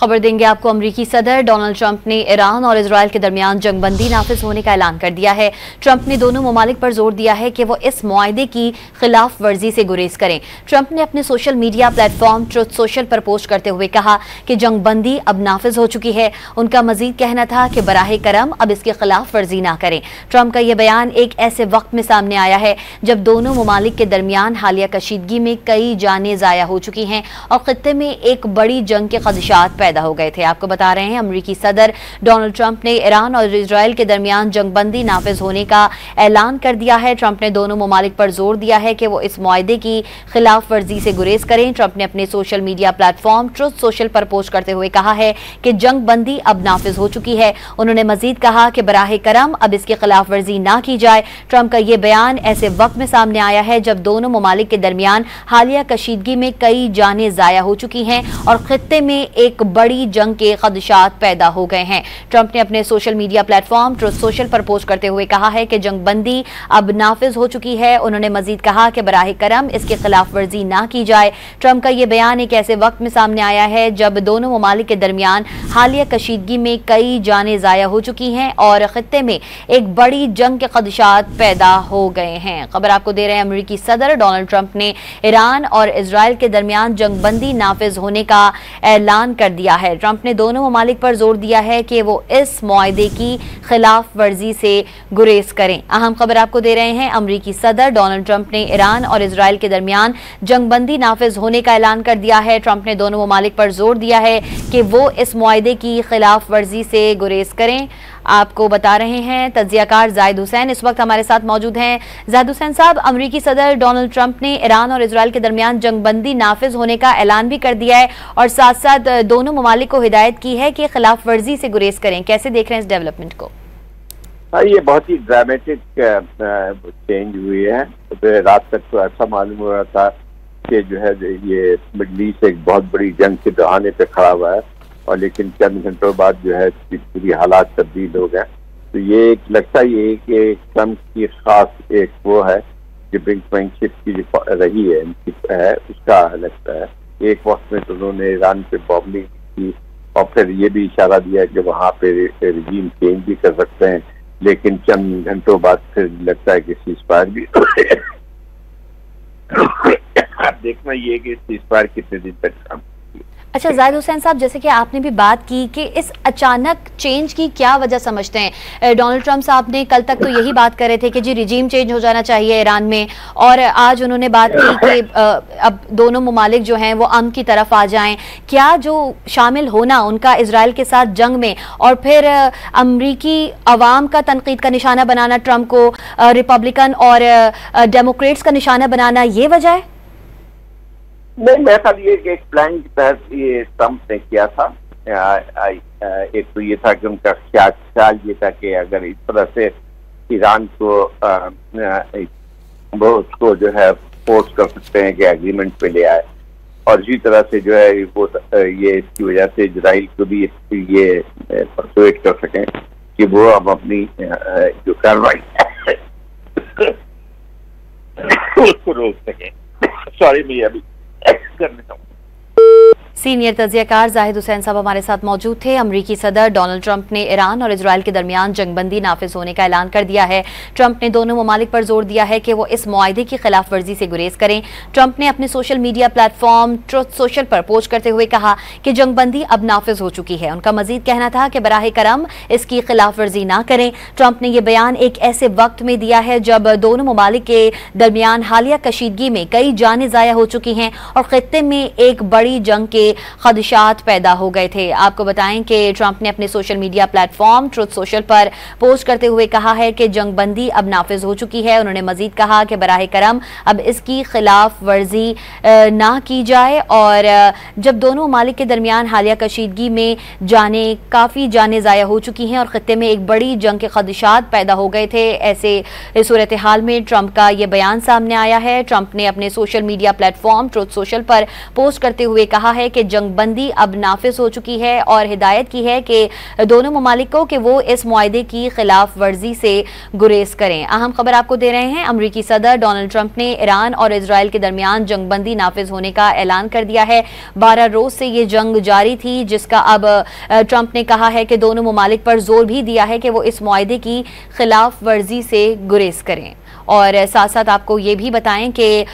खबर देंगे आपको। अमेरिकी सदर डोनाल्ड ट्रंप ने ईरान और इजरायल के दरमियान जंगबंदी नाफिज होने का ऐलान कर दिया है। ट्रंप ने दोनों ममालिक पर जोर दिया है कि वो इस मुआहदे की खिलाफ वर्जी से गुरेज करें। ट्रंप ने अपने social media platform truth social पर पोस्ट करते हुए कहा कि जंगबंदी अब नाफिज हो चुकी है। उनका मजीद कहना था कि बराह करम अब इसकी खिलाफ वर्जी ना करें। ट्रंप का यह बयान एक ऐसे वक्त में सामने आया है जब दोनों ममालिक के दरमियान हालिया कशीदगी में कई जानें ज़ाया हो चुकी हैं और खित्ते में एक बड़ी जंग के खदशात पैदा हो गए थे। आपको बता रहे हैं, अमेरिकी सदर डोनाल्ड ट्रंप ने ईरान और इजरायल के दरमियान जंगबंदी नाफिज होने का ऐलान कर दिया है। ट्रंप ने दोनों ममालिक पर जोर दिया है कि वो इस मुआहदे की खिलाफ वर्जी से गुरेज करें। ट्रंप ने अपने social media platform truth social पर पोस्ट करते हुए कहा है कि जंगबंदी अब नाफिज हो चुकी है। उन्होंने मजीद कहा कि बराह करम अब इसकी खिलाफ वर्जी ना की जाए। ट्रंप का यह बयान ऐसे वक्त में सामने आया है जब दोनों ममालिक के दरमियान हालिया कशीदगी में कई जानें ज़ाया हो चुकी हैं और खित्ते में एक बड़ी जंग के खदशात पैदा हो गए हैं। ट्रंप ने अपने social media platform truth social पर पोस्ट करते हुए कहा है कि जंगबंदी अब नाफिज हो चुकी है। उन्होंने मजीद कहा कि बराह करम इसकी खिलाफ वर्जी ना की जाए। ट्रंप का यह बयान एक ऐसे वक्त में सामने आया है जब दोनों ममालिक के दरमियान हालिया कशीदगी में कई जानें ज़ाया हो चुकी हैं और खित्ते में एक बड़ी जंग के खदशात पैदा हो गए हैं। खबर आपको दे रहे हैं, अमेरिकी सदर डोनाल्ड ट्रंप ने ईरान और इजरायल के दरमियान जंगबंदी नाफिज होने का ऐलान कर दिया है। ट्रंप ने दोनों ममालिक पर जोर दिया है कि वो इस मुआहदे की खिलाफ वर्जी से गुरेज करें। अहम खबर आपको दे रहे हैं, अमेरिकी सदर डोनाल्ड ट्रंप ने ईरान और इजरायल के दरमियान जंगबंदी नाफिज होने का ऐलान कर दिया है। ट्रंप ने दोनों ममालिक पर जोर दिया है कि वो इस मुआहदे की खिलाफ वर्जी से गुरेज करें। आपको बता रहे हैं, तज्जियाकार जाहिद हुसैन इस वक्त हमारे साथ मौजूद हैं। जाहिद हुसैन साहब, अमेरिकी सदर डोनाल्ड ट्रंप ने ईरान और इजरायल के दरमियान जंगबंदी नाफिज होने का ऐलान भी कर दिया है और साथ साथ दोनों ममालिक को हिदायत की है कि खिलाफ वर्जी से गुरेज करें। कैसे देख रहे हैं इस डेवलपमेंट को? ये बहुत ही ड्रामेटिक चेंज हुई है। तो रात तक तो ऐसा मालूम हो रहा था कि जो है ये मिडल ईस्ट एक बहुत बड़ी जंग के दहाने पे खड़ा हुआ है और लेकिन चंद घंटों बाद जो है पूरी हालात तब्दील हो गए। तो ये एक लगता ये कि ट्रंप की खास एक वो है जो ब्रिंकमैनशिप की जो रही है उसका लगता है। एक वक्त में तो उन्होंने ईरान पे बॉम्बिंग की और फिर ये भी इशारा दिया कि वहाँ पे रजीम चेंज भी कर सकते हैं, लेकिन चंद घंटों बाद फिर लगता है कि सीज़फायर भी देखना ये कि सीज़फायर कितने दिन तक। अच्छा जाहिद हुसैन साहब, जैसे कि आपने भी बात की कि इस अचानक चेंज की क्या वजह समझते हैं? डोनाल्ड ट्रंप साहब ने कल तक तो यही बात कर रहे थे कि जी रिजीम चेंज हो जाना चाहिए ईरान में, और आज उन्होंने बात की कि अब दोनों ममालिक जो हैं वो अमन की तरफ आ जाएं। क्या जो शामिल होना उनका इजराइल के साथ जंग में और फिर अमरीकी अवाम का तनकीद का निशाना बनाना, ट्रंप को रिपब्लिकन और डेमोक्रेट्स का निशाना बनाना, ये वजह है? नहीं, मेरा ख्याल ये एक प्लान के तहत ये ट्रंप ने किया था। एक तो ये था कि उनका ख्याल ये था कि अगर इस तरह से ईरान को वो उसको जो है फोर्स कर सकते हैं कि एग्रीमेंट पे ले आए, और इसी तरह से जो है वो ये इसकी वजह से इजराइल को भी ये परसुएट कर सकें कि वो अब अपनी जो कार्रवाई उसको रोक सकें। सॉरी, मैं अभी करने सीनियर तज्जियाकार जाहिद हुसैन साहब हमारे साथ मौजूद थे। अमेरिकी सदर डोनाल्ड ट्रंप ने ईरान और इजरायल के दरमियान जंगबंदी नाफिज होने का ऐलान कर दिया है। ट्रंप ने दोनों ममालिक पर जोर दिया है कि वो इस मुआहदे की खिलाफ वर्जी से गुरेज करें। ट्रंप ने अपने social media platform truth social पर पोस्ट करते हुए कहा कि जंगबंदी अब नाफिज हो चुकी है। उनका मजीद कहना था कि बराह करम इसकी खिलाफ वर्जी ना करें। ट्रंप ने यह बयान एक ऐसे वक्त में दिया है जब दोनों ममालिक के दरमियान हालिया कशीदगी में कई जानें ज़ाया हो चुकी हैं और खित्ते में एक बड़ी जंग के खदशात पैदा हो गए थे। आपको बताएं कि ट्रंप ने अपने social media platform truth social पर पोस्ट करते हुए कहा है कि जंगबंदी अब नाफिज हो चुकी है। उन्होंने मजीद कहा कि बराह करम अब इसकी खिलाफ वर्जी ना की जाए, और जब दोनों ममालिक के दरमियान हालिया कशीदगी में काफ़ी जानें ज़ाया हो चुकी हैं और खित्ते में एक बड़ी जंग के खदशात पैदा हो गए थे, ऐसे सूरत हाल में ट्रंप का ये बयान सामने आया है। ट्रंप ने अपने social media platform truth social पर पोस्ट करते हुए कहा है कि कि जंगबंदी अब नाफिज हो चुकी है और हिदायत की है कि दोनों ममालिक को कि वो इस मुआहदे की खिलाफ वर्जी से गुरेज करें। अहम खबर आपको दे रहे हैं, अमरीकी सदर डोनाल्ड ट्रंप ने ईरान और इजराइल के दरमियान जंगबंदी नाफिज होने का ऐलान कर दिया है। 12 रोज से ये जंग जारी थी, जिसका अब ट्रंप ने कहा है कि दोनों ममालिक पर जोर भी दिया है कि वो इस मुआहदे की खिलाफ वर्जी से गुरेज करें। और साथ साथ आपको ये भी बताएं कि